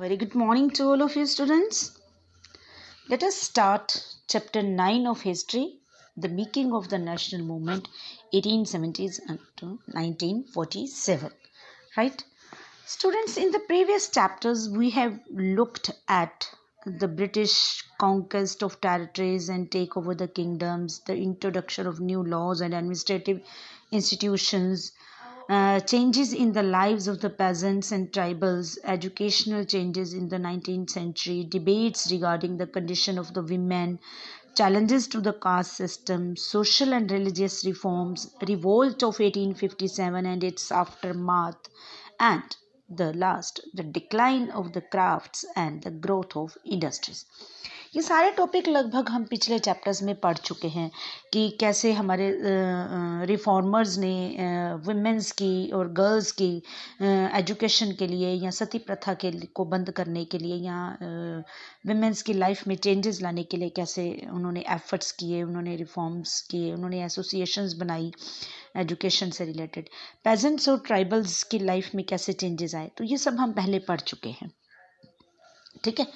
Very good morning to all of you students. Let us start chapter 9 of history, the making of the national movement 1870s to 1947. Right? Students, in the previous chapters we have looked at the British conquest of territories and take over the kingdoms, the introduction of new laws and administrative institutions, changes in the lives of the peasants and tribals, educational changes in the 19th century, debates regarding the condition of the women, challenges to the caste system, social and religious reforms, revolt of 1857 and its aftermath, and the decline of the crafts and the growth of industries. ये सारे topic लगभग हम पिछले chapters में पढ़ चुके हैं कि कैसे हमारे रिफॉर्मर्स ने वुमेन्स की और गर्ल्स की एजुकेशन के लिए या सती प्रथा को बंद करने के लिए या वुमेन्स की लाइफ में चेंजेस लाने के लिए कैसे उन्होंने एफर्ट्स किए, उन्होंने रिफॉर्म्स किए, उन्होंने एसोसिएशंस बनाई एजुकेशन से रिलेटेड, पेजेंट्स और ट्राइबल्स की लाइफ में कैसे चेंजेस आए, तो ये सब हम पहले पढ़ चुके हैं. ठीक है.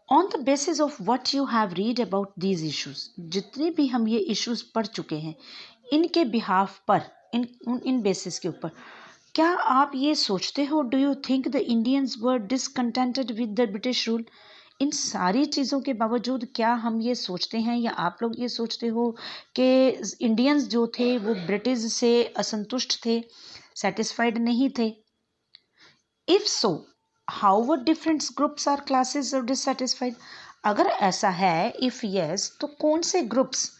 On the basis of what you have read about these issues, जितने भी हम ये इश्यूज पढ़ चुके हैं इनके बिहाफ पर, इन बेसिस के ऊपर क्या आप ये सोचते हो, do you think the Indians were discontented with the British rule? इन सारी चीज़ों के बावजूद क्या हम ये सोचते हैं या आप लोग ये सोचते हो कि इंडियंस जो थे वो ब्रिटिश से असंतुष्ट थे, सेटिस्फाइड नहीं थे? If so, how were different groups are classes और डिससेटिस्फाइड? अगर ऐसा है, इफ यस, तो कौन से ग्रुप्स,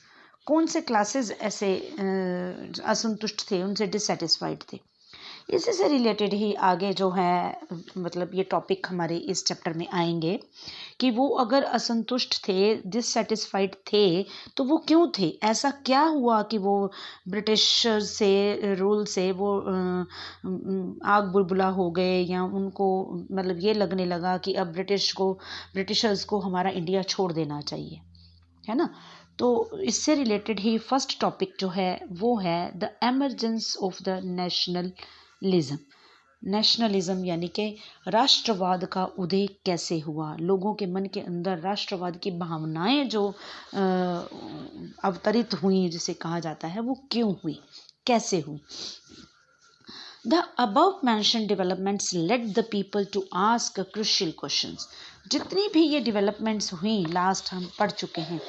कौन से क्लासेस ऐसे असंतुष्ट थे, उनसे डिससेटिस्फाइड थे? इसी से रिलेटेड ही आगे जो है मतलब ये टॉपिक हमारे इस चैप्टर में आएंगे कि वो अगर असंतुष्ट थे, डिससेटिस्फाइड थे, तो वो क्यों थे, ऐसा क्या हुआ कि वो ब्रिटिश से रूल से वो आग बुलबुला हो गए, या उनको मतलब ये लगने लगा कि अब ब्रिटिशर्स को हमारा इंडिया छोड़ देना चाहिए, है ना. तो इससे रिलेटेड ही फर्स्ट टॉपिक जो है वो है the emergence of the nationalism. Nationalism यानी कि राष्ट्रवाद का उदय कैसे हुआ, लोगों के मन के अंदर राष्ट्रवाद की भावनाएं जो अवतरित हुई, जिसे कहा जाता है, वो क्यों हुई, कैसे हुई. The above mentioned developments led the people to ask a crucial questions. जितनी भी ये डेवलपमेंट्स हुई लास्ट हम पढ़ चुके हैं,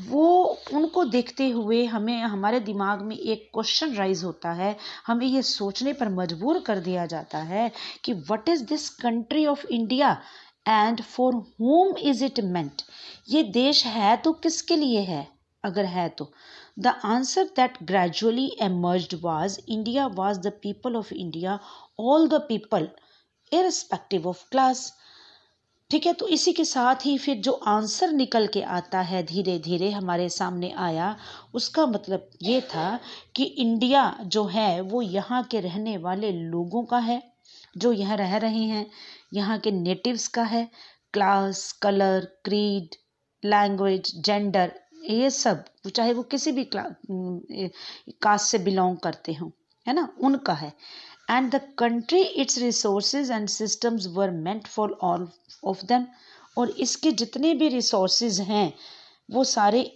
वो उनको देखते हुए हमें हमारे दिमाग में एक क्वेश्चन राइज होता है, हमें ये सोचने पर मजबूर कर दिया जाता है कि what is this country of India and for whom is it meant. ये देश है तो किसके लिए है, अगर है तो. The answer that gradually emerged was India was the people of India, all the people, irrespective of class. ठीक है. तो इसी के साथ ही फिर जो आंसर निकल के आता है धीरे धीरे हमारे सामने आया, उसका मतलब ये था कि इंडिया जो है वो यहाँ के रहने वाले लोगों का है, जो यहाँ रह रहे हैं, यहाँ के नेटिव्स का है. Class, colour, creed, language, gender, ये सब चाहे वो किसी भी कास्ट से बिलोंग करते हों, है ना, उनका है. And the country, it's resources and systems were meant for all of them. और इसके जितने भी रिसोर्सेज हैं वो सारे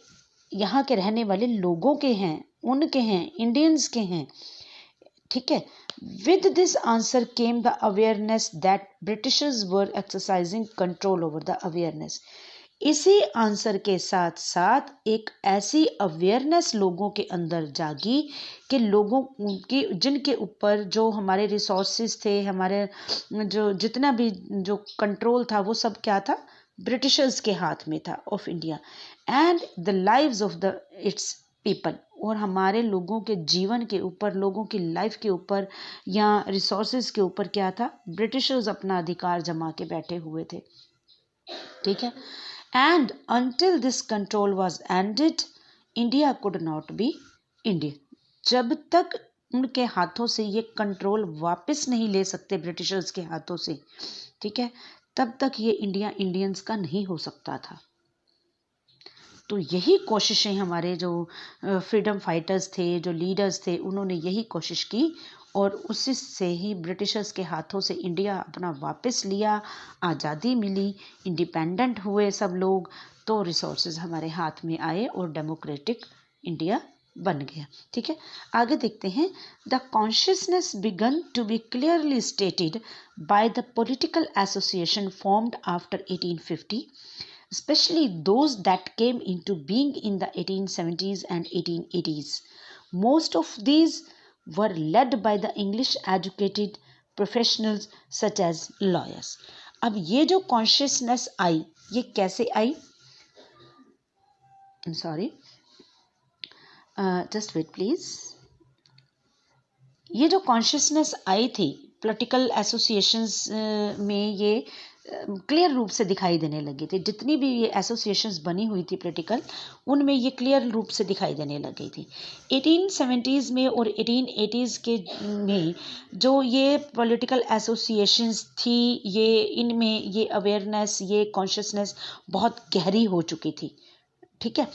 यहाँ के रहने वाले लोगों के हैं, उनके हैं, इंडियंस के हैं. ठीक है. With this answer came the awareness that Britishers were exercising control over the awareness. इसी आंसर के साथ साथ एक ऐसी अवेयरनेस लोगों के अंदर जागी कि लोगों की जिनके ऊपर जो हमारे रिसोर्सेज थे, हमारे जो जितना भी जो कंट्रोल था, वो सब क्या था, ब्रिटिशर्स के हाथ में था of India. And the lives of the it's people, और हमारे लोगों के जीवन के ऊपर, लोगों की लाइफ के ऊपर या रिसोर्सेज के ऊपर क्या था, ब्रिटिशर्स अपना अधिकार जमा के बैठे हुए थे. ठीक है. And until this control was ended, India could not be Indian. जब तक उनके हाथों से ये कंट्रोल वापस नहीं ले सकते ब्रिटिशर्स के हाथों से, ठीक है, तब तक ये इंडिया इंडियंस का नहीं हो सकता था. तो यही कोशिशें हमारे जो फ्रीडम फाइटर्स थे, जो लीडर्स थे, उन्होंने यही कोशिश की और उसी से ही ब्रिटिशर्स के हाथों से इंडिया अपना वापस लिया, आज़ादी मिली, इंडिपेंडेंट हुए सब लोग, तो रिसोर्सेज हमारे हाथ में आए और डेमोक्रेटिक इंडिया बन गया। ठीक है, आगे देखते हैं। The consciousness began to be clearly stated by the political association formed after 1850, especially those that came into being in the 1870s and 1880s. Most of these were led by the English educated professionals such as lawyers. अब ये जो consciousness आई, ये कैसे आई? Sorry, just wait please. ये जो consciousness आई थी पॉलिटिकल एसोसिएशंस में, ये क्लियर रूप से दिखाई देने लगी थी। जितनी भी ये एसोसिएशंस बनी हुई थी पॉलिटिकल, उनमें ये क्लियर रूप से दिखाई देने लगी थी। 1870s में और 1880s के में जो ये पॉलिटिकल एसोसिएशंस थी, ये इनमें ये अवेयरनेस, ये कॉन्शियसनेस बहुत गहरी हो चुकी थी। ठीक है,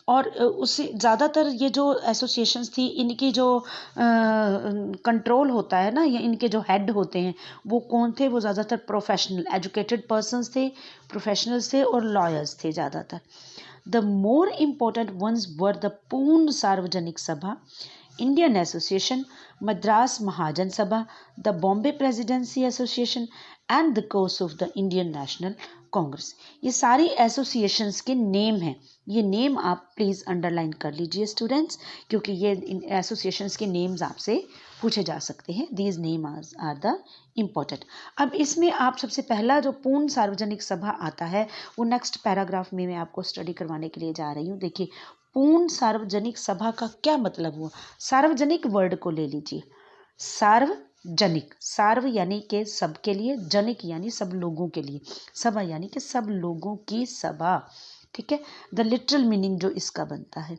और उससे ज़्यादातर ये जो एसोसिएशंस थी, इनकी जो कंट्रोल होता है ना, या इनके जो हेड होते हैं, वो कौन थे? वो ज़्यादातर प्रोफेशनल एजुकेटेड पर्सन्स थे, प्रोफेशनल्स थे और लॉयर्स थे ज़्यादातर। The more important ones were the पूर्ण सार्वजनिक सभा, इंडियन एसोसिएशन, मद्रास महाजन सभा, the Bombay presidency association and the course of the Indian national Congress. ये सारी एसोसिएशंस के नेम हैं। ये नेम आप प्लीज़ अंडरलाइन कर लीजिए स्टूडेंट्स, क्योंकि ये एसोसिएशंस के नेम्स आपसे पूछे जा सकते हैं। These name are the important. अब इसमें आप सबसे पहला जो पूर्ण सार्वजनिक सभा आता है, वो नेक्स्ट पैराग्राफ में मैं आपको स्टडी करवाने के लिए जा रही हूँ। देखिए, पूर्ण सार्वजनिक सभा का क्या मतलब हुआ? सार्वजनिक वर्ड को ले लीजिए। सार्वजनिक, सार्व यानी कि सब के लिए, जनिक यानी सब लोगों के लिए, सभा यानी कि सब लोगों की सभा। ठीक है, द लिटरल मीनिंग जो इसका बनता है।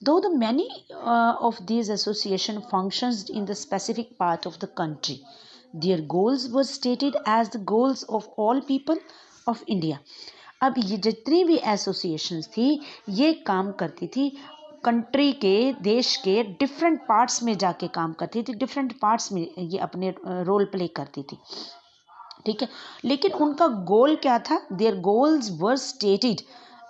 Though the many of these association functions in the specific part of the country, their goals were stated as the goals of all people of India. अब ये जितनी भी एसोसिएशंस थी, ये काम करती थी कंट्री के, देश के डिफरेंट पार्ट्स में जाके काम करती थी, डिफरेंट पार्ट्स में ये अपने रोल प्ले करती थी। ठीक है, लेकिन उनका गोल क्या था? Their goals were stated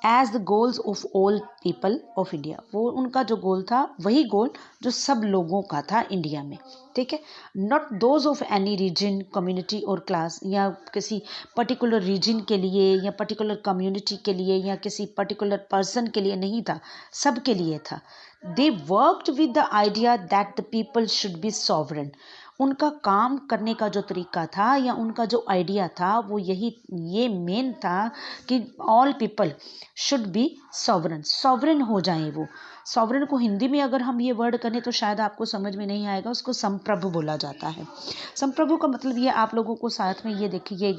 as the goals of all people of India. वो उनका जो गोल था, वही गोल जो सब लोगों का था इंडिया में। ठीक है, not those of any region, community और क्लास, या किसी पर्टिकुलर रीजन के लिए या पर्टिकुलर कम्युनिटी के लिए या किसी पर्टिकुलर पर्सन के लिए नहीं था, सब के लिए था। They worked with the idea that the people should be sovereign. उनका काम करने का जो तरीका था या उनका जो आइडिया था, वो ये मेन था कि all people should be sovereign, sovereign हो जाएं वो। सॉवरेन को हिंदी में अगर हम ये वर्ड करें तो शायद आपको समझ में नहीं आएगा, उसको संप्रभु बोला जाता है। संप्रभु का मतलब ये, आप लोगों को साथ में ये देखिए, ये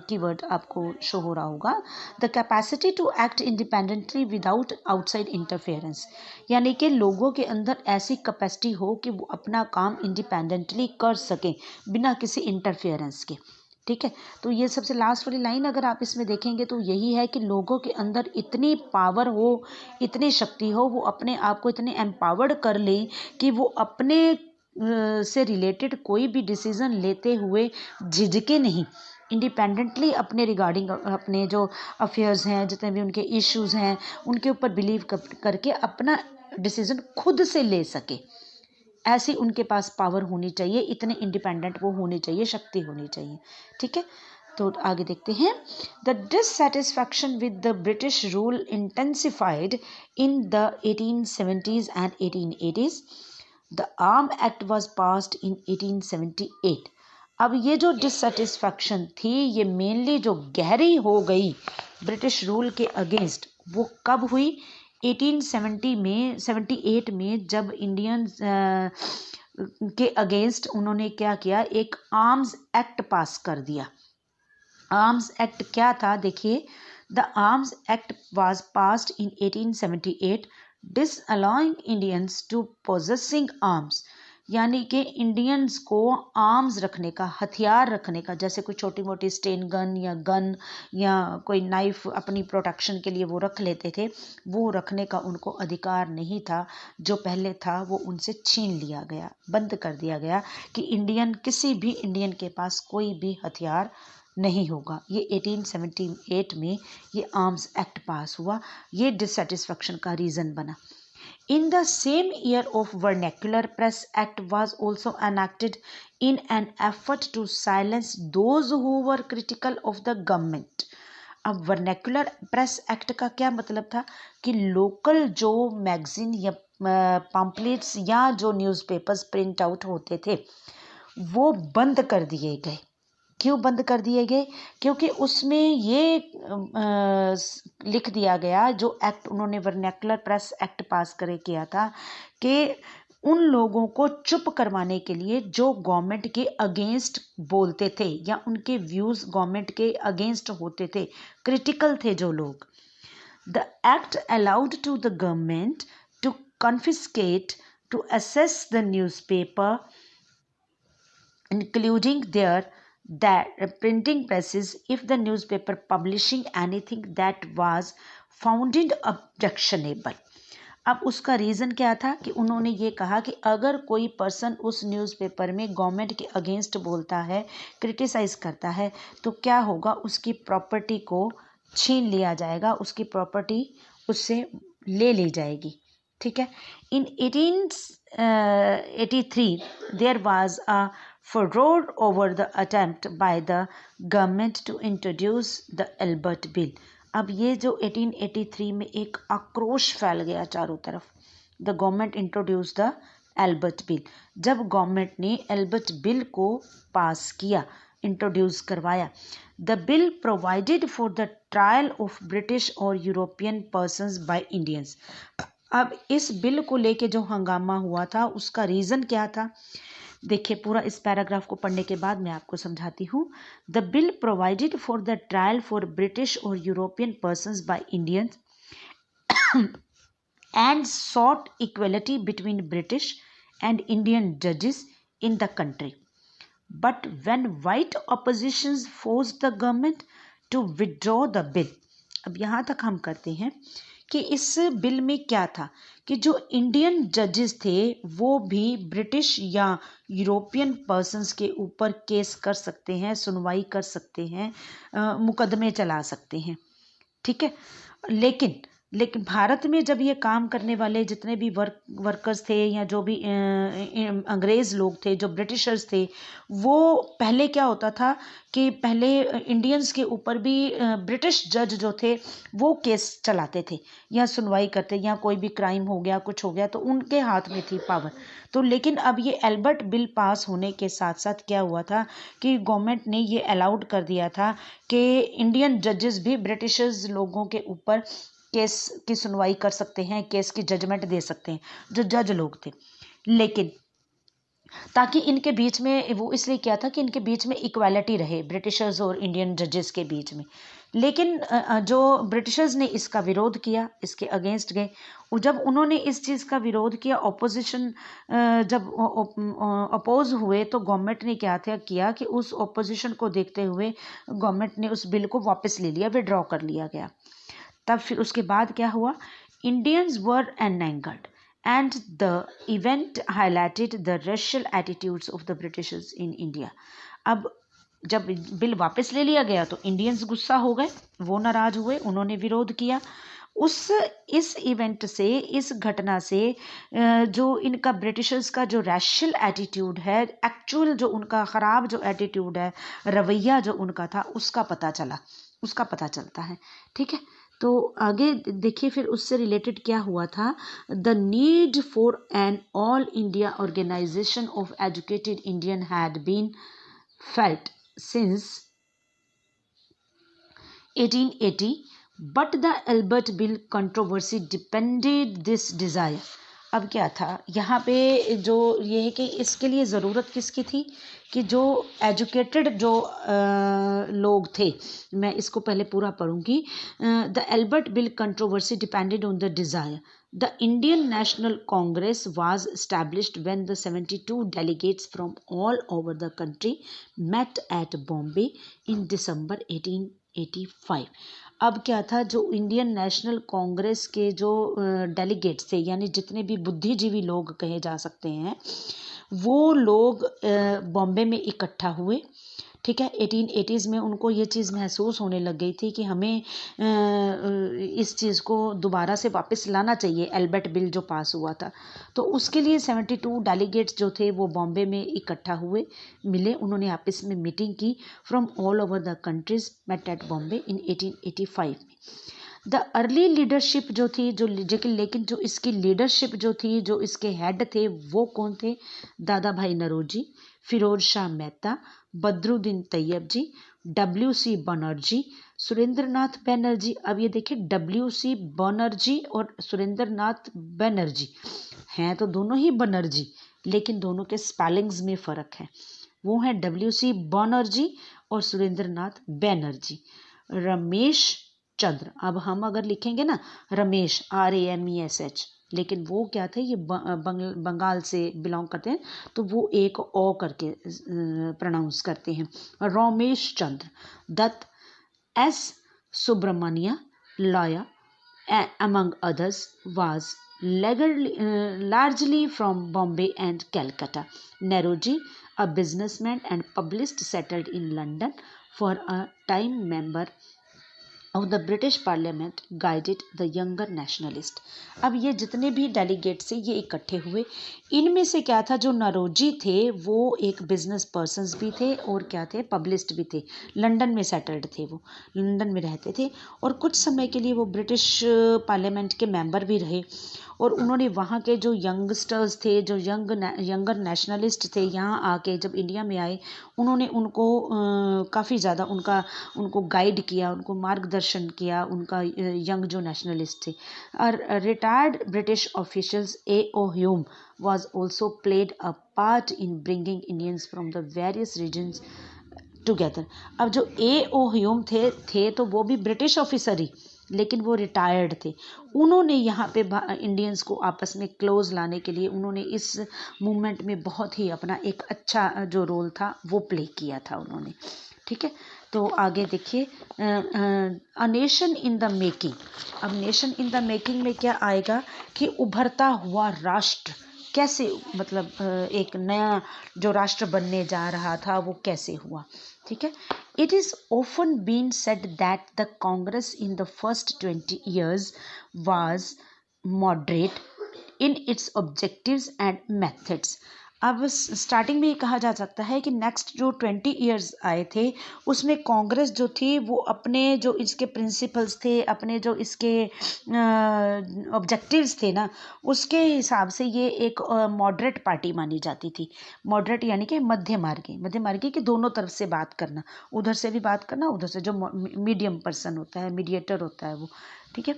कीवर्ड आपको शो हो रहा होगा, the capacity to act independently without outside interference. यानी कि लोगों के अंदर ऐसी कैपेसिटी हो कि वो अपना काम इंडिपेंडेंटली कर सकें बिना किसी इंटरफेरेंस के। ठीक है, तो ये सबसे लास्ट वाली लाइन अगर आप इसमें देखेंगे तो यही है कि लोगों के अंदर इतनी पावर हो, इतनी शक्ति हो, वो अपने आप को इतने एम्पावर्ड कर लें कि वो अपने से रिलेटेड कोई भी डिसीजन लेते हुए झिझके नहीं, इंडिपेंडेंटली अपने रिगार्डिंग अपने जो अफेयर्स हैं, जितने भी उनके इश्यूज हैं, उनके ऊपर बिलीव करके अपना डिसीजन खुद से ले सके। ऐसी उनके पास पावर होनी चाहिए, इतने इंडिपेंडेंट वो होने चाहिए, शक्ति होनी चाहिए। ठीक है, तो आगे देखते हैं। The dissatisfaction with the British rule intensified in the 1870s and 1880s। The arm act was passed in 1878। अब ये जो डिससैटिस्फैक्शन थी, ये मेनली जो गहरी हो गई ब्रिटिश रूल के अगेंस्ट, वो कब हुई? 1878 में, जब इंडियंस के अगेंस्ट उन्होंने क्या किया? एक आर्म्स एक्ट पास कर दिया। आर्म्स एक्ट क्या था? देखिए, the arms act was passed in 1878 disallowing Indians to possessing arms। यानी कि इंडियंस को आर्म्स रखने का, हथियार रखने का, जैसे कोई छोटी मोटी स्टेन गन या कोई नाइफ अपनी प्रोटेक्शन के लिए वो रख लेते थे, वो रखने का उनको अधिकार नहीं था। जो पहले था वो उनसे छीन लिया गया, बंद कर दिया गया कि किसी भी इंडियन के पास कोई भी हथियार नहीं होगा। ये 1878 में ये आर्म्स एक्ट पास हुआ। ये डिससेटिस्फैक्शन का रीज़न बना। In the same year of Vernacular Press Act was also enacted in an effort to silence those who were critical of the government. अब वर्नैकुलर प्रेस एक्ट का क्या मतलब था कि लोकल जो मैगजीन या पम्पलेट्स या जो न्यूज़पेपर्स प्रिंट आउट होते थे वो बंद कर दिए गए। क्यों बंद कर दिए गए? क्योंकि उसमें ये लिख दिया गया, जो एक्ट उन्होंने वर्नैकुलर प्रेस एक्ट पास किया था, कि उन लोगों को चुप करवाने के लिए जो गवर्नमेंट के अगेंस्ट बोलते थे या उनके व्यूज़ गवर्नमेंट के अगेंस्ट होते थे, क्रिटिकल थे जो लोग। The act allowed to the government to confiscate, to assess the newspaper including that printing presses if the newspaper publishing anything that was found objectionable. अब उसका रीज़न क्या था कि उन्होंने ये कहा कि अगर कोई पर्सन उस न्यूज़पेपर में गवर्नमेंट के अगेंस्ट बोलता है, क्रिटिसाइज़ करता है, तो क्या होगा, उसकी प्रॉपर्टी को छीन लिया जाएगा, उसकी प्रॉपर्टी उससे ले ली जाएगी। ठीक है। In 1883 there was a furor over the attempt by the government to introduce the Albert Bill. अब ये जो 1883 में एक आक्रोश फैल गया चारों तरफ। The government introduce the Ilbert bill. जब गवर्नमेंट ने एल्बर्ट बिल को पास किया, इंट्रोड्यूस करवाया, the bill provided for the trial of British और यूरोपियन पर्सन्स बाय इंडियंस। अब इस बिल को लेके जो हंगामा हुआ था उसका रीज़न क्या था? देखिए, पूरा इस पैराग्राफ को पढ़ने के बाद मैं आपको समझाती हूँ। The bill provided for the trial for British और European persons by Indians and sought equality between British and Indian जजेस in the country, but when white opposition forced the government to withdraw the bill. अब यहाँ तक हम करते हैं कि इस बिल में क्या था कि जो इंडियन जजेस थे वो भी ब्रिटिश या यूरोपियन पर्सन्स के ऊपर केस कर सकते हैं, सुनवाई कर सकते हैं, मुकदमे चला सकते हैं। ठीक है। लेकिन भारत में जब ये काम करने वाले जितने भी वर्कर्स थे या जो भी अंग्रेज़ लोग थे, जो ब्रिटिशर्स थे, वो पहले क्या होता था कि पहले इंडियंस के ऊपर भी ब्रिटिश जज जो थे वो केस चलाते थे या सुनवाई करते, या कोई भी क्राइम हो गया, कुछ हो गया, तो उनके हाथ में थी पावर। तो लेकिन अब ये एल्बर्ट बिल पास होने के साथ साथ क्या हुआ था कि गवर्नमेंट ने ये अलाउड कर दिया था कि इंडियन जजेस भी ब्रिटिशर्स लोगों के ऊपर केस की सुनवाई कर सकते हैं, केस की जजमेंट दे सकते हैं, जो जज लोग थे। लेकिन ताकि इनके बीच में, वो इसलिए क्या था कि इनके बीच में इक्वालिटी रहे ब्रिटिशर्स और इंडियन जजेस के बीच में। लेकिन जो ब्रिटिशर्स ने इसका विरोध किया, इसके अगेंस्ट गए। जब उन्होंने इस चीज़ का विरोध किया, ऑपोजिशन जब अपोज हुए, तो गवर्नमेंट ने किया कि उस ऑपोजिशन को देखते हुए गवर्नमेंट ने उस बिल को वापस ले लिया, विड्रॉ कर लिया गया। तब फिर उसके बाद क्या हुआ? Indians were angered and the event highlighted the racial attitudes of the Britishers in India. अब जब बिल वापस ले लिया गया तो इंडियंस गुस्सा हो गए, वो नाराज हुए, उन्होंने विरोध किया। इस इवेंट से, इस घटना से जो इनका ब्रिटिशर्स का जो रैशियल एटीट्यूड है, एक्चुअल जो उनका ख़राब जो एटीट्यूड है, रवैया जो उनका था, उसका पता चलता है। ठीक है। तो आगे देखिए फिर उससे रिलेटेड क्या हुआ था। The need for an all India organisation of educated Indian had been felt since 1880, but the Ilbert bill controversy depended this desire. अब क्या था यहाँ पे, जो ये है कि इसके लिए ज़रूरत किसकी थी कि जो एजुकेटेड जो लोग थे, मैं इसको पहले पूरा पढ़ूंगी। The Ilbert bill controversy depended on the desire The Indian National Congress was established when the 72 delegates from all over the country met at Bombay in December 1885. अब क्या था, जो इंडियन नेशनल कांग्रेस के जो डेलीगेट्स थे, यानी जितने भी बुद्धिजीवी लोग कहे जा सकते हैं, वो लोग बॉम्बे में इकट्ठा हुए। ठीक है, 1880s में उनको ये चीज़ महसूस होने लग गई थी कि हमें इस चीज़ को दोबारा से वापस लाना चाहिए, एल्बर्ट बिल जो पास हुआ था। तो उसके लिए 72 डेलीगेट्स जो थे वो बॉम्बे में इकट्ठा हुए, मिले, उन्होंने आपस में मीटिंग की। From all over the countries met at Bombay in 1885 में। द अर्ली लीडरशिप जो थी, लेकिन जो इसकी लीडरशिप जो थी, जो इसके हेड थे, वो कौन थे? दादा भाई नौरोजी, फिरोज शाह मेहता, बदरुद्दीन तैयब जी, WC बनर्जी, सुरेंद्रनाथ बैनर्जी। अब ये देखिए, WC बनर्जी और सुरेंद्रनाथ बैनर्जी हैं तो दोनों ही बनर्जी, लेकिन दोनों के स्पेलिंग्स में फ़र्क है। वो हैं WC बनर्जी और सुरेंद्रनाथ बैनर्जी। रमेश चंद्र, अब हम अगर लिखेंगे ना रमेश, RAMESH, लेकिन वो क्या थे, ये बंगाल से बिलोंग करते हैं, तो वो एक ओ करके प्रोनाउंस करते हैं। Ramesh Chandra Dutt, S Subramania, lawyer, among others, was largely from Bombay and Calcutta. Nehruji, a businessman and publicist, settled in London for a time, member of the British Parliament, guided the younger nationalist. अब ये जितने भी delegate से ये इकट्ठे हुए, इनमें से क्या था, जो नौरोजी थे वो एक बिजनेस पर्सन्स भी थे और क्या थे, पब्लिस्ट भी थे। लंदन में सेटल्ड थे, वो लंदन में रहते थे और कुछ समय के लिए वो ब्रिटिश पार्लियामेंट के मेंबर भी रहे। और उन्होंने वहाँ के जो यंगस्टर्स थे, जो यंगर नेशनलिस्ट थे, यहाँ आके जब इंडिया में आए, उन्होंने उनको काफ़ी ज़्यादा उनको गाइड किया, उनको मार्गदर्शन किया, उनका यंग जो नेशनलिस्ट थे। और retired British officials A.O. Hume was also played a part in bringing Indians from the various regions together. अब जो A.O. Hume थे तो वो भी ब्रिटिश ऑफिसर ही, लेकिन वो रिटायर्ड थे। उन्होंने यहाँ पे इंडियंस को आपस में क्लोज लाने के लिए उन्होंने इस मूवमेंट में बहुत ही अपना एक अच्छा जो रोल था वो प्ले किया था उन्होंने। ठीक है, तो आगे देखिए, a nation in the making. अब नेशन इन द मेकिंग में क्या आएगा कि उभरता हुआ राष्ट्र कैसे, मतलब एक नया जो राष्ट्र बनने जा रहा था वो कैसे हुआ। ठीक है, it is often been said that the Congress in the first 20 years was moderate in its objectives and methods. अब स्टार्टिंग में ये कहा जा सकता है कि नेक्स्ट जो 20 ईयर्स आए थे उसमें कांग्रेस जो थी वो अपने जो इसके प्रिंसिपल्स थे, अपने जो इसके ऑब्जेक्टिव्स थे ना, उसके हिसाब से ये एक मॉडरेट पार्टी मानी जाती थी। मॉडरेट यानी कि मध्य मार्गी की दोनों तरफ से बात करना, उधर से भी बात करना, उधर से जो मीडियम पर्सन होता है, मीडिएटर होता है वो। ठीक है,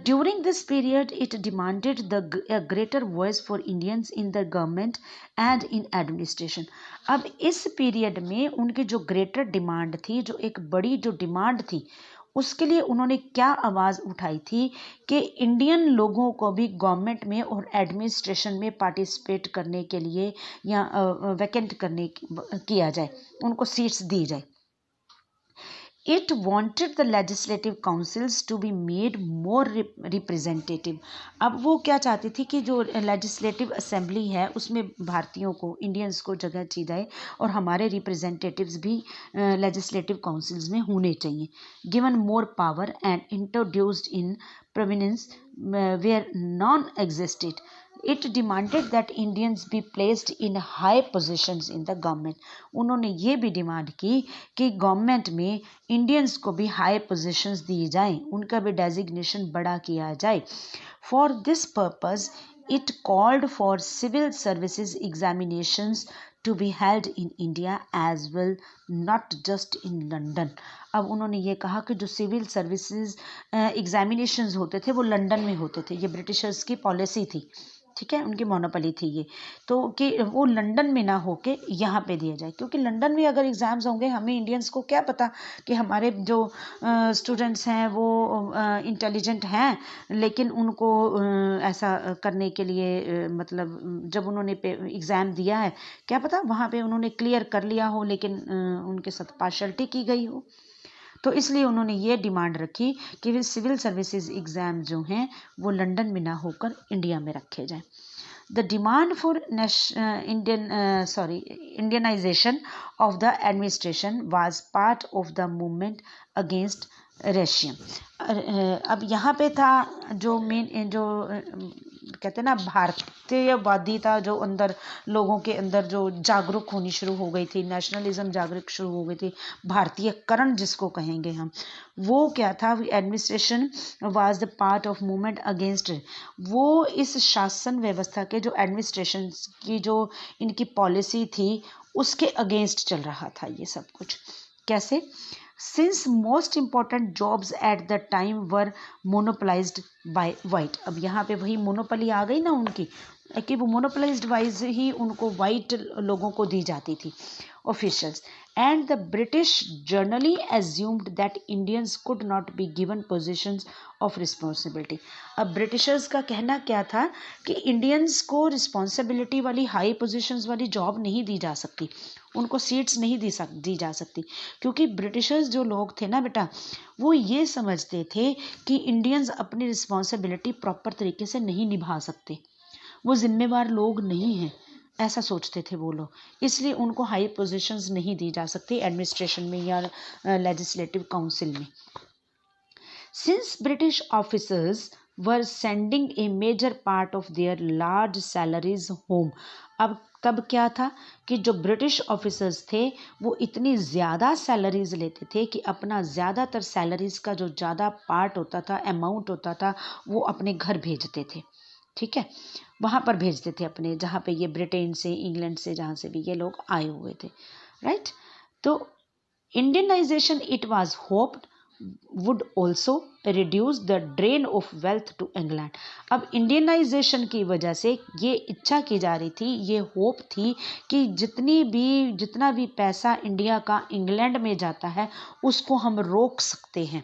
during this period it demanded the greater voice for Indians in the government and in administration. अब इस पीरियड में उनकी जो ग्रेटर डिमांड थी, जो एक बड़ी जो डिमांड थी, उसके लिए उन्होंने क्या आवाज़ उठाई थी कि इंडियन लोगों को भी गवर्नमेंट में और एडमिनिस्ट्रेशन में पार्टिसिपेट करने के लिए या वैकेंट किया जाए, उनको सीट्स दी जाए। It wanted the legislative councils to be made more representative. अब वो क्या चाहती थी कि जो लेजिस्लेटिव असेंबली है उसमें भारतीयों को, इंडियंस को जगह दी जाए और हमारे रिप्रेजेंटेटिव्स भी लेजिस्लेटिव काउंसिल्स में होने चाहिए। Given more power and introduced in provinces where none existed. It demanded that Indians be placed in high positions in the government. उन्होंने ये भी डिमांड की कि गवर्नमेंट में इंडियंस को भी हाई पोजीशंस दी जाएं, उनका भी डेजिग्नेशन बड़ा किया जाए। For this purpose it called for civil services examinations to be held in India as well, not just in London. अब उन्होंने ये कहा कि जो सिविल सर्विसेज एग्जामिनेशंस होते थे वो लंदन में होते थे, ये ब्रिटिशर्स की पॉलिसी थी। ठीक है, उनकी मोनोपोली थी ये, तो कि वो लंदन में ना होके यहाँ पे दिया जाए, क्योंकि लंदन में अगर एग्ज़ाम्स होंगे, हमें इंडियंस को क्या पता कि हमारे जो स्टूडेंट्स हैं वो इंटेलिजेंट हैं, लेकिन उनको ऐसा करने के लिए मतलब जब उन्होंने एग्ज़ाम दिया है, क्या पता वहाँ पे उन्होंने क्लियर कर लिया हो, लेकिन उनके साथ पार्शलिटी की गई हो। तो इसलिए उन्होंने ये डिमांड रखी कि वे सिविल सर्विसेज एग्ज़ाम जो हैं वो लंदन में ना होकर इंडिया में रखे जाएं। The demand for Indianization of the administration was part of the movement against Russian. अब यहाँ पे था जो मेन जो कहते हैं ना भारतीयवादी था, जो अंदर लोगों के अंदर जो जागरूक होनी शुरू हो गई थी, नेशनलिज्म जागरूक शुरू हो गई थी, भारतीयकरण जिसको कहेंगे हम, वो क्या था, administration was the part of movement against, वो इस शासन व्यवस्था के जो एडमिनिस्ट्रेशन की जो इनकी पॉलिसी थी उसके अगेंस्ट चल रहा था ये सब कुछ। कैसे? Since most important jobs at the time were monopolized by white। अब यहाँ पे वही मोनोपोली आ गई ना उनकी, कि वो मोनोपोलाइज्ड वाइज ही उनको वाइट लोगों को दी जाती थी officials, and the British generally assumed that Indians could not be given positions of responsibility. अब ब्रिटिशर्स का कहना क्या था कि इंडियंस को रिस्पॉन्सिबिलिटी वाली हाई पोजीशंस वाली जॉब नहीं दी जा सकती, उनको सीट्स नहीं दी जा सकती, क्योंकि ब्रिटिशर्स जो लोग थे ना बेटा, वो ये समझते थे कि इंडियंस अपनी रिस्पॉन्सिबिलिटी प्रॉपर तरीके से नहीं निभा सकते, वो जिम्मेवार लोग नहीं हैं, ऐसा सोचते थे वो लोग, इसलिए उनको हाई पोजीशंस नहीं दी जा सकती एडमिनिस्ट्रेशन में या लेजिस्लेटिव काउंसिल में। Since British officers were sending a major part of their large salaries home. अब तब क्या था कि जो ब्रिटिश ऑफिसर्स थे वो इतनी ज़्यादा सैलरीज लेते थे कि अपना ज़्यादातर सैलरीज का जो ज़्यादा पार्ट होता था, अमाउंट होता था, वो अपने घर भेजते थे। ठीक है, वहाँ पर भेजते थे अपने, जहाँ पे ये ब्रिटेन से, इंग्लैंड से, जहाँ से भी ये लोग आए हुए थे, राइट। तो Indianisation it was hoped would also reduce the drain of wealth to England. अब इंडियनाइजेशन की वजह से ये इच्छा की जा रही थी, ये होप थी कि जितना भी पैसा इंडिया का इंग्लैंड में जाता है उसको हम रोक सकते हैं।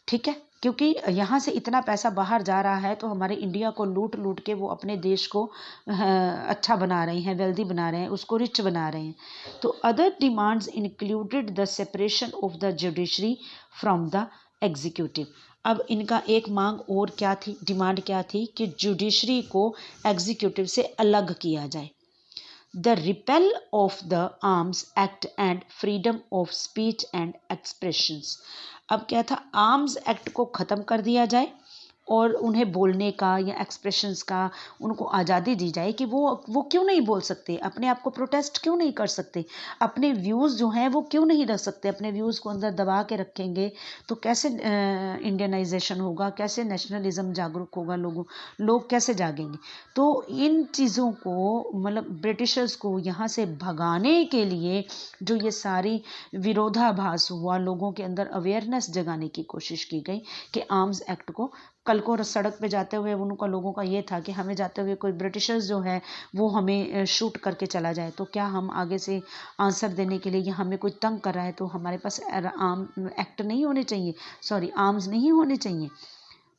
ठीक है, क्योंकि यहाँ से इतना पैसा बाहर जा रहा है तो हमारे इंडिया को लूट लूट के वो अपने देश को अच्छा बना रहे हैं, वेल्दी बना रहे हैं, उसको रिच बना रहे हैं। तो other demands included the separation of the judiciary from the executive. अब इनका एक मांग और क्या थी, डिमांड क्या थी कि जुडिशरी को एग्जीक्यूटिव से अलग किया जाए। The repel of the arms act and freedom of speech and expressions. अब क्या था, आर्म्स एक्ट को ख़त्म कर दिया जाए और उन्हें बोलने का या एक्सप्रेशंस का उनको आज़ादी दी जाए कि वो क्यों नहीं बोल सकते, अपने आप को प्रोटेस्ट क्यों नहीं कर सकते, अपने व्यूज़ जो हैं वो क्यों नहीं रख सकते, अपने व्यूज़ को अंदर दबा के रखेंगे तो कैसे इंडियनाइजेशन होगा, कैसे नेशनलिज्म जागरूक होगा, लोग कैसे जागेंगे। तो इन चीज़ों को मतलब ब्रिटिशर्स को यहाँ से भगाने के लिए जो ये सारी विरोधाभास हुआ, लोगों के अंदर अवेयरनेस जगाने की कोशिश की गई कि आर्म्स एक्ट को, कल को सड़क पे जाते हुए उनका लोगों का ये था कि हमें जाते हुए कोई ब्रिटिशर्स जो है वो हमें शूट करके चला जाए तो क्या हम आगे से आंसर देने के लिए, या हमें कोई तंग कर रहा है तो हमारे पास आर्म एक्ट नहीं होने चाहिए, आर्म्स नहीं होने चाहिए।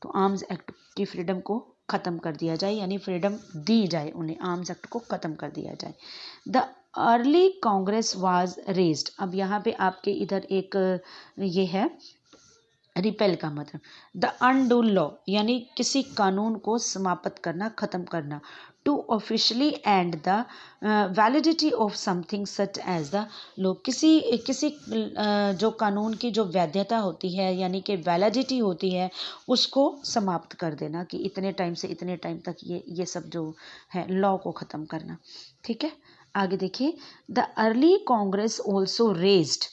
तो आर्म्स एक्ट की फ्रीडम को ख़त्म कर दिया जाए, यानी फ्रीडम दी जाए उन्हें, आर्म्स एक्ट को ख़त्म कर दिया जाए। The early Congress was raised. अब यहाँ पे आपके इधर एक ये है रिपेल का मतलब द अनडू लॉ, यानी किसी कानून को समाप्त करना, ख़त्म करना। To officially end the validity of something such as the law, किसी जो कानून की जो वैधता होती है यानी कि वैलिडिटी होती है उसको समाप्त कर देना, कि इतने टाइम से इतने टाइम तक ये सब जो है लॉ को ख़त्म करना। ठीक है, आगे देखिए। The early Congress also raised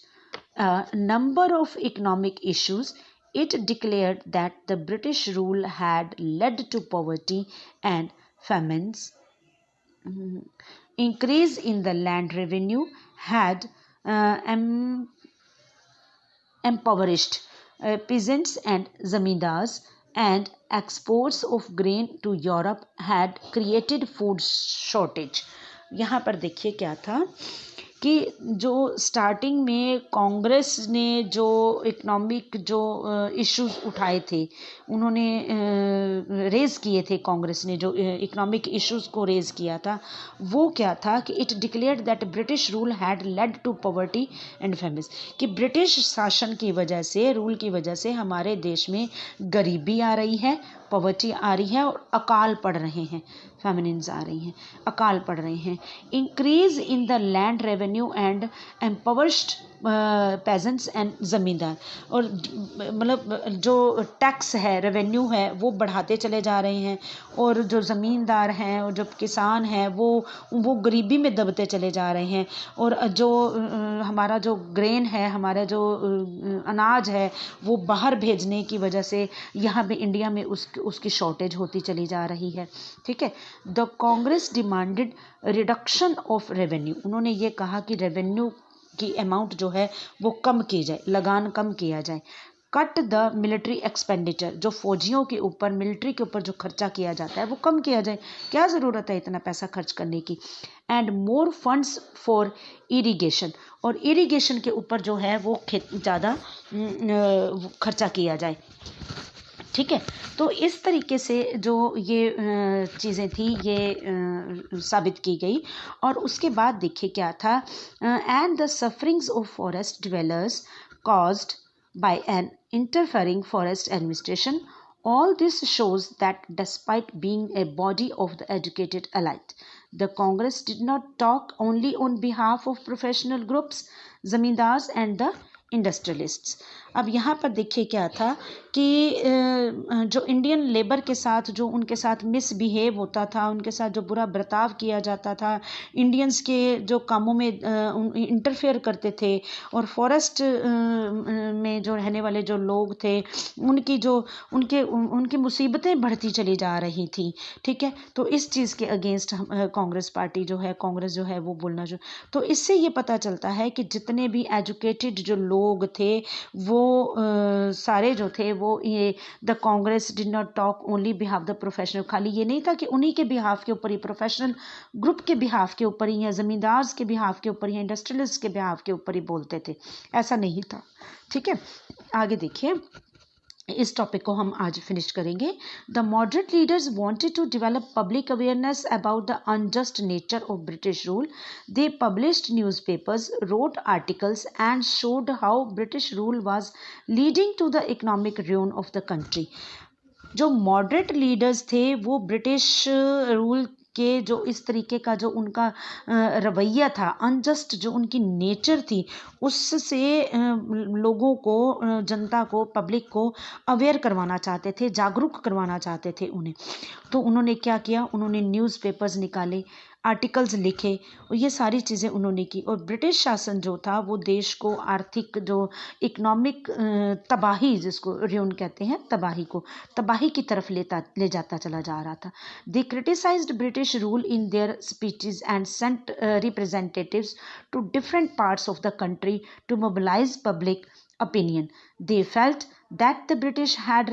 number of economic issues. It declared that the British rule had led to poverty and famines. Increase in the land revenue had impoverished peasants and zamindars and exports of grain to Europe had created food shortage. यहाँ पर देखिए क्या था कि जो starting में कांग्रेस ने जो इकोनॉमिक जो इश्यूज उठाए थे, उन्होंने रेज़ किए थे, कांग्रेस ने जो इकोनॉमिक इश्यूज को रेज़ किया था, वो क्या था कि it declared that British rule had led to poverty and famines, कि ब्रिटिश शासन की वजह से, रूल की वजह से हमारे देश में गरीबी आ रही है, पॉवर्टी आ रही है और अकाल पड़ रहे हैं, फेमिनिन्स आ रही हैं, अकाल पड़ रहे हैं। Increase in the land revenue and empowered pageants and ज़मींदार, और मतलब जो टैक्स है, रेवेन्यू है, वो बढ़ाते चले जा रहे हैं, और जो ज़मींदार हैं और जो किसान हैं वो गरीबी में दबते चले जा रहे हैं, और जो हमारा जो ग्रेन है, हमारा जो अनाज है, वो बाहर भेजने की वजह से यहाँ पे इंडिया में उसकी शॉर्टेज होती चली जा रही है। ठीक है। The Congress demanded reduction of revenue, उन्होंने ये कहा कि रेवेन्यू की अमाउंट जो है वो कम की जाए, लगान कम किया जाए। कट द मिलिट्री एक्सपेंडिचर, जो फौजियों के ऊपर, मिलिट्री के ऊपर जो खर्चा किया जाता है वो कम किया जाए, क्या ज़रूरत है इतना पैसा खर्च करने की। And more funds for irrigation, और इरिगेशन के ऊपर जो है वो ज़्यादा खर्चा किया जाए। ठीक है। तो इस तरीके से जो ये चीज़ें थी ये साबित की गई। और उसके बाद देखिए क्या था, and the sufferings of forest dwellers caused by an interfering forest administration. All this shows that despite being a body of the educated elite, the Congress did not talk only on behalf of professional groups, zamindars and the industrialists. अब यहाँ पर देखिए क्या था कि जो Indian labour के साथ जो उनके साथ मिसबिहेव होता था, उनके साथ जो बुरा बर्ताव किया जाता था, इंडियंस के जो कामों में इंटरफेयर करते थे, और फॉरेस्ट में जो रहने वाले जो लोग थे उनकी मुसीबतें बढ़ती चली जा रही थी। ठीक है। तो इस चीज़ के अगेंस्ट कांग्रेस पार्टी जो है, कांग्रेस जो है वो बोलना जो, तो इससे ये पता चलता है कि जितने भी एजुकेटेड जो लोग थे वो सारे जो थे वो ये the Congress did not talk only behalf the professional, खाली ये नहीं था कि उन्हीं के बिहाफ के ऊपर ही, प्रोफेशनल ग्रुप के बिहाफ के ऊपर ही, या ज़मींदार के बिहाफ के ऊपर ही, इंडस्ट्रियलिस्ट के बिहाफ के ऊपर ही बोलते थे, ऐसा नहीं था। ठीक है। आगे देखिए, इस टॉपिक को हम आज फिनिश करेंगे। The moderate leaders wanted to develop public awareness about the unjust nature of British rule. They published newspapers, wrote articles and showed how British rule was leading to the economic ruin of the country. जो moderate leaders थे वो British rule के जो इस तरीके का जो उनका रवैया था, अनजस्ट जो उनकी नेचर थी, उससे लोगों को, जनता को, पब्लिक को अवेयर करवाना चाहते थे, जागरूक करवाना चाहते थे उन्हें। तो उन्होंने क्या किया, उन्होंने न्यूज़पेपर्स निकाले, आर्टिकल्स लिखे, और ये सारी चीज़ें उन्होंने की। और ब्रिटिश शासन जो था वो देश को आर्थिक जो इकोनॉमिक तबाही, जिसको रुइन कहते हैं, तबाही की तरफ ले जाता चला जा रहा था। They criticised British rule in their speeches and sent representatives to different parts of the country to mobilise public opinion. They felt that the British had